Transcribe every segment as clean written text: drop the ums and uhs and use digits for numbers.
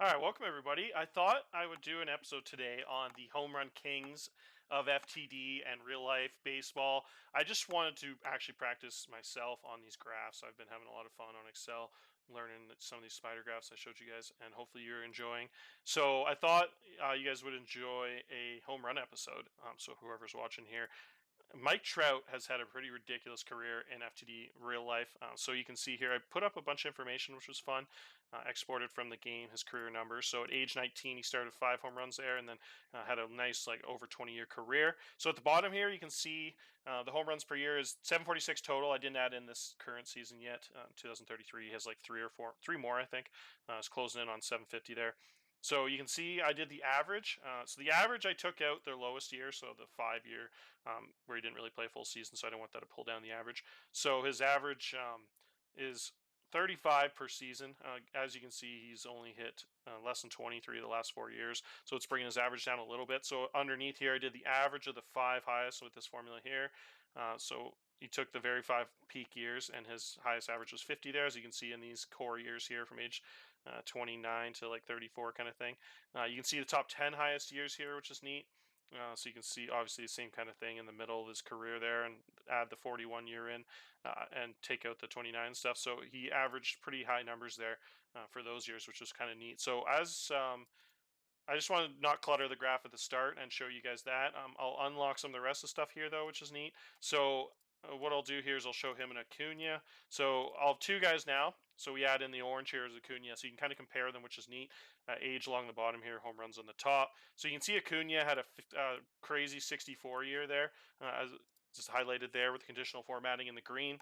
All right, welcome everybody. I thought I would do an episode today on the home run kings of FTD and real life baseball. I just wanted to actually practice myself on these graphs. I've been having a lot of fun on Excel learning some of these spider graphs I showed you guys, and hopefully you're enjoying. So I thought you guys would enjoy a home run episode. So whoever's watching here, Mike Trout has had a pretty ridiculous career in FTD real life. So you can see here, I put up a bunch of information, which was fun, exported from the game, his career numbers. So at age 19, he started 5 home runs there and then had a nice, like, over 20-year career. So at the bottom here, you can see the home runs per year is 746 total. I didn't add in this current season yet. 2033, he has like three more, I think. It's closing in on 750 there. So you can see I did the average. So the average, I took out their lowest year, so the 5 year where he didn't really play a full season, so I don't want that to pull down the average. So his average is 35 per season. As you can see, he's only hit less than 23 of the last 4 years, so it's bringing his average down a little bit. So underneath here, I did the average of the 5 highest with this formula here. So he took the very 5 peak years, and his highest average was 50 there, as you can see in these core years here from age 29 to like 34 kind of thing. You can see the top 10 highest years here, which is neat. So you can see obviously the same kind of thing in the middle of his career there, and add the 41 year in, and take out the 29 stuff. So he averaged pretty high numbers there for those years, which was kind of neat. So as I just want to not clutter the graph at the start and show you guys that. I'll unlock some of the rest of the stuff here though, which is neat. So what I'll do here is I'll show him an Acuna. So I'll have two guys now. So we add in the orange here as Acuna, so you can kind of compare them, which is neat. Age along the bottom here, home runs on the top. So you can see Acuna had a crazy 64 year there, as just highlighted there with conditional formatting in the green.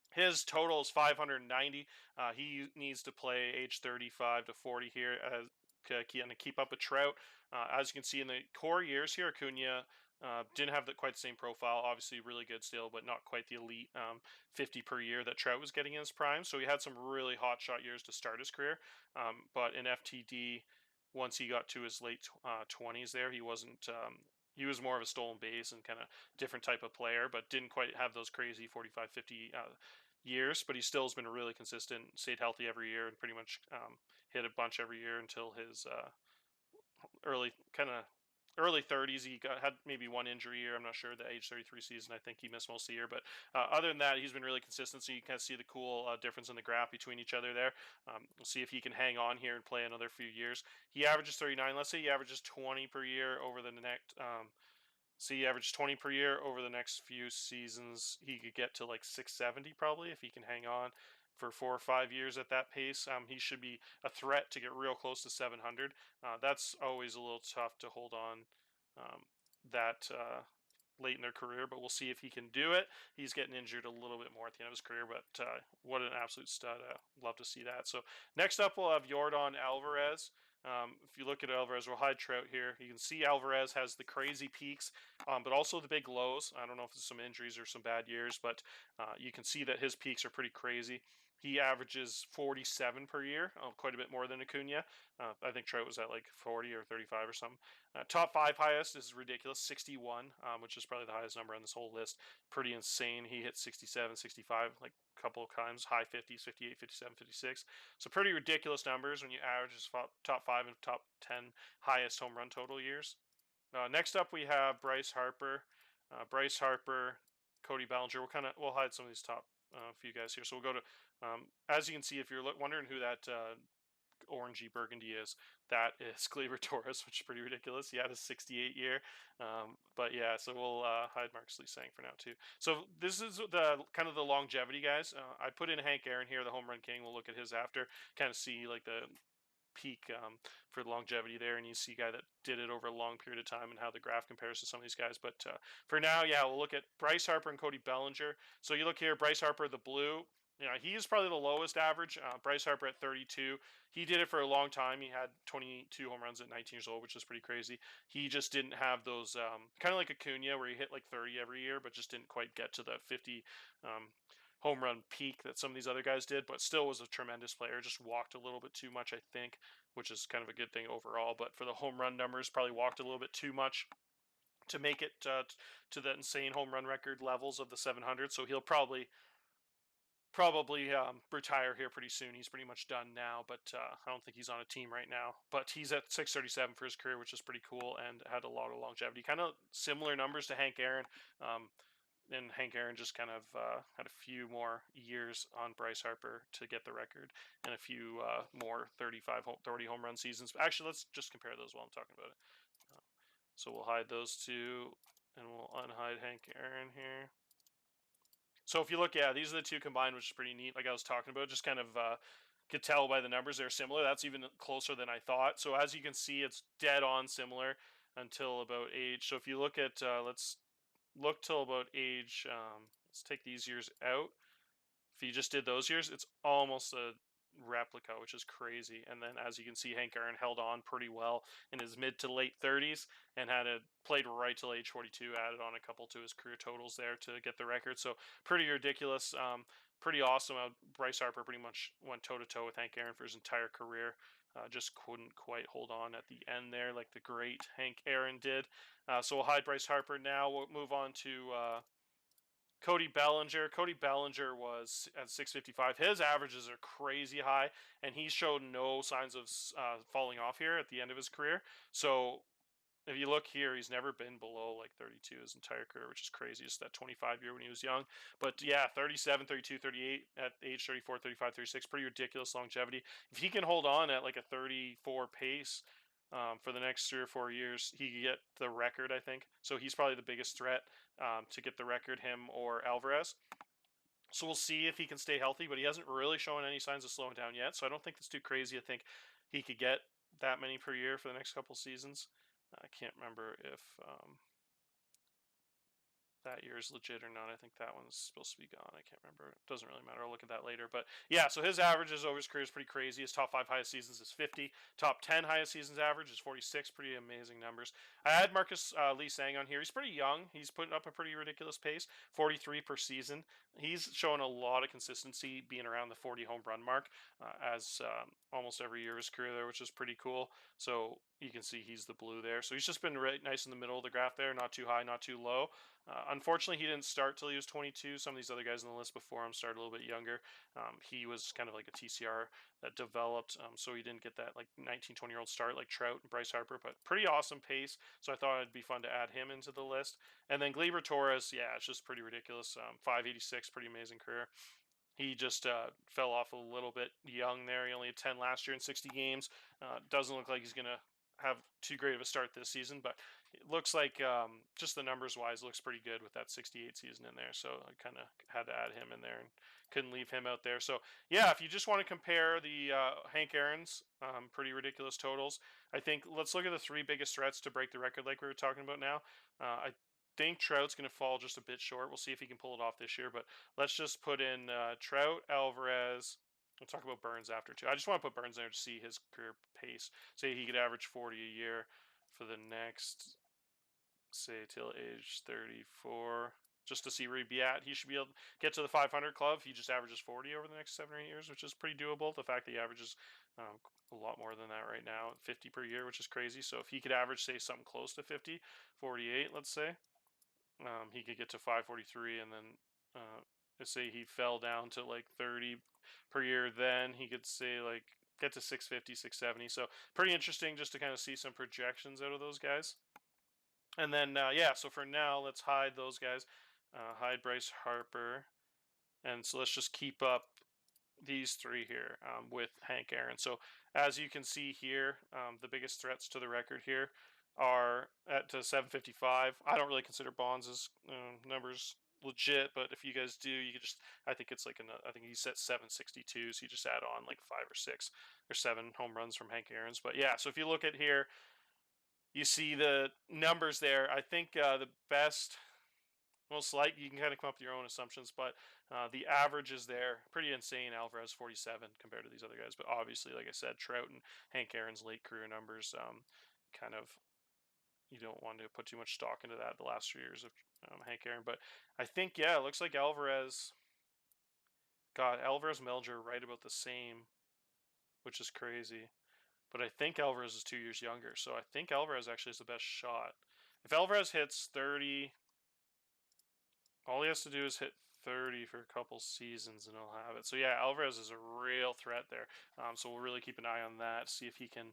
His total is 590. He needs to play age 35 to 40 here as to keep up with Trout. As you can see in the core years here, Acuna didn't have quite the same profile. Obviously, really good still, but not quite the elite 50 per year that Trout was getting in his prime. So he had some really hot shot years to start his career. But in FTD, once he got to his late 20s there, he wasn't. He was more of a stolen base and kind of different type of player, but didn't quite have those crazy 45, 50 years. But he still has been really consistent, stayed healthy every year, and pretty much hit a bunch every year until his early kind of early 30s. He had maybe one injury year. I'm not sure. The age 33 season, I think he missed most of the year. But other than that, he's been really consistent. So you can kind of see the cool difference in the graph between each other there. We'll see if he can hang on here and play another few years. He averages 39. Let's say he averages 20 per year over the next. So he averages 20 per year over the next few seasons. He could get to like 670 probably if he can hang on for 4 or 5 years at that pace. He should be a threat to get real close to 700. That's always a little tough to hold on that late in their career, but we'll see if he can do it. He's getting injured a little bit more at the end of his career, but what an absolute stud. Love to see that. So next up, we'll have Jordan Alvarez. If you look at Alvarez, we'll hide Trout here. You can see Alvarez has the crazy peaks, but also the big lows. I don't know if it's some injuries or some bad years, but you can see that his peaks are pretty crazy. He averages 47 per year, quite a bit more than Acuna. I think Trout was at like 40 or 35 or something. Top 5 highest is ridiculous, 61, which is probably the highest number on this whole list. Pretty insane. He hit 67, 65, like a couple of times, high 50s, 58, 57, 56. So pretty ridiculous numbers when you average his top 5 and top 10 highest home run total years. Next up, we have Bryce Harper. Bryce Harper, Cody Bellinger. We'll hide some of these top few guys here. So we'll go to, as you can see, if you're wondering who that orangey burgundy is, that is Gleyber Torres, which is pretty ridiculous. He had a 68 year. But yeah, so we'll hide Marcus Lee Sang for now too. So this is the kind of the longevity guys. I put in Hank Aaron here, the home run king. We'll look at his after, kind of see like the peak for the longevity there, and you see a guy that did it over a long period of time and how the graph compares to some of these guys. But for now, yeah, we'll look at Bryce Harper and Cody Bellinger. So you look here, Bryce Harper, the blue. He is probably the lowest average. Bryce Harper at 32. He did it for a long time. He had 22 home runs at 19 years old, which is pretty crazy. He just didn't have those, kind of like Acuna, where he hit like 30 every year, but just didn't quite get to the 50 home run peak that some of these other guys did, but still was a tremendous player. Just walked a little bit too much, I think, which is kind of a good thing overall. But for the home run numbers, probably walked a little bit too much to make it to the insane home run record levels of the 700. So he'll probably probably retire here pretty soon. He's pretty much done now, but I don't think he's on a team right now. But he's at 637 for his career, which is pretty cool, and had a lot of longevity. Kind of similar numbers to Hank Aaron. And Hank Aaron just kind of had a few more years on Bryce Harper to get the record, and a few more 30 home run seasons. Actually, let's just compare those while I'm talking about it. So we'll hide those two, and we'll unhide Hank Aaron here. So if you look, yeah, these are the two combined, which is pretty neat. Like I was talking about, just kind of could tell by the numbers they're similar. That's even closer than I thought. So as you can see, it's dead on similar until about age. So if you look at, let's look till about age, let's take these years out. If you just did those years, it's almost a replica, which is crazy. And then, as you can see, Hank Aaron held on pretty well in his mid to late 30s and played right till age 42. Added on a couple to his career totals there to get the record. So pretty ridiculous. Pretty awesome. Bryce Harper pretty much went toe to toe with Hank Aaron for his entire career. Just couldn't quite hold on at the end there, like the great Hank Aaron did. So we'll hide Bryce Harper now. We'll move on to Cody Bellinger. Cody Bellinger was at 655. His averages are crazy high, and he showed no signs of falling off here at the end of his career. So if you look here, he's never been below like 32 his entire career, which is crazy. Just that 25 year when he was young. But yeah, 37, 32, 38 at age 34, 35, 36, pretty ridiculous longevity. If he can hold on at like a 34 pace for the next 3 or 4 years, he could get the record, I think. So he's probably the biggest threat to get the record, him or Alvarez. So we'll see if he can stay healthy, but he hasn't really shown any signs of slowing down yet. So I don't think it's too crazy. I think he could get that many per year for the next couple seasons. I can't remember if that year is legit or not. I think that one's supposed to be gone. I can't remember. It doesn't really matter. I'll look at that later. But yeah, so his averages over his career is pretty crazy. His top 5 highest seasons is 50. Top 10 highest seasons average is 46. Pretty amazing numbers. I had Marcus Lee Sang on here. He's pretty young. He's putting up a pretty ridiculous pace, 43 per season. He's showing a lot of consistency, being around the 40 home run mark as almost every year of his career there, which is pretty cool. So you can see he's the blue there. So he's just been right nice in the middle of the graph there, not too high, not too low. Unfortunately, he didn't start till he was 22. Some of these other guys on the list before him started a little bit younger. He was kind of like a TCR that developed, so he didn't get that like 19, 20-year-old start like Trout and Bryce Harper, but pretty awesome pace. So I thought it'd be fun to add him into the list. And then Gleyber Torres, yeah, it's just pretty ridiculous. 586, pretty amazing career. He just fell off a little bit young there. He only had 10 last year in 60 games. Doesn't look like he's going to have too great of a start this season, but it looks like just the numbers wise looks pretty good with that 68 season in there. So I kind of had to add him in there and couldn't leave him out there. So yeah, if you just want to compare the Hank Aaron's pretty ridiculous totals, I think let's look at the 3 biggest threats to break the record like we were talking about now. I think Trout's going to fall just a bit short. We'll see if he can pull it off this year, but let's just put in Trout, Alvarez. We'll talk about Burns after too. I just want to put Burns there to see his career pace. Say he could average 40 a year for the next, say, till age 34, just to see where he'd be at. He should be able to get to the 500 club. He just averages 40 over the next 7 or 8 years, which is pretty doable. The fact that he averages a lot more than that right now, 50 per year, which is crazy. So if he could average, say, something close to 50, 48, let's say, he could get to 543, and then let's say he fell down to like 30 per year, then he could say like get to 650, 670. So pretty interesting just to kind of see some projections out of those guys. And then yeah, so for now, let's hide those guys. Hide Bryce Harper, and so let's just keep up these 3 here with Hank Aaron. So as you can see here, the biggest threats to the record here are at 755. I don't really consider Bonds' numbers legit, but if you guys do, you can just, I think it's like I think he's at 762, so you just add on like 5 or 6 or 7 home runs from Hank Aaron's. But yeah, so if you look at here, you see the numbers there. I think the best, most likely, you can kind of come up with your own assumptions, but the average is there. Pretty insane. Alvarez 47 compared to these other guys, but obviously, like I said, Trout and Hank Aaron's late career numbers kind of, you don't want to put too much stock into that the last 3 years of Hank Aaron. But I think, yeah, it looks like Alvarez Melger right about the same, which is crazy. But I think Alvarez is 2 years younger, so I think Alvarez actually is the best shot. If Alvarez hits 30, all he has to do is hit 30 for a couple seasons and he'll have it. So yeah, Alvarez is a real threat there. So we'll really keep an eye on that, see if he can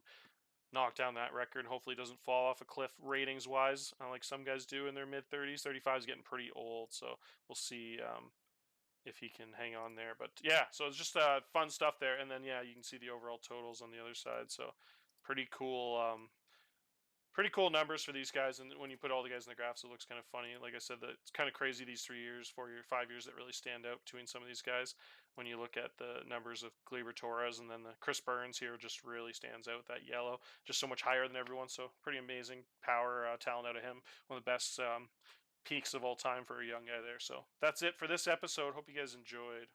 knock down that record. Hopefully, doesn't fall off a cliff ratings wise, like some guys do in their mid 30s. 35 is getting pretty old, so we'll see if he can hang on there. But yeah, so it's just fun stuff there. And then yeah, you can see the overall totals on the other side. So pretty cool. Pretty cool numbers for these guys, and when you put all the guys in the graphs, it looks kind of funny. Like I said, that it's kind of crazy these 3 years, 4 years, 5 years that really stand out between some of these guys. When you look at the numbers of Gleyber Torres and then the Chris Burns here, just really stands out. That yellow, just so much higher than everyone. So pretty amazing power, talent out of him. One of the best peaks of all time for a young guy there. So that's it for this episode. Hope you guys enjoyed.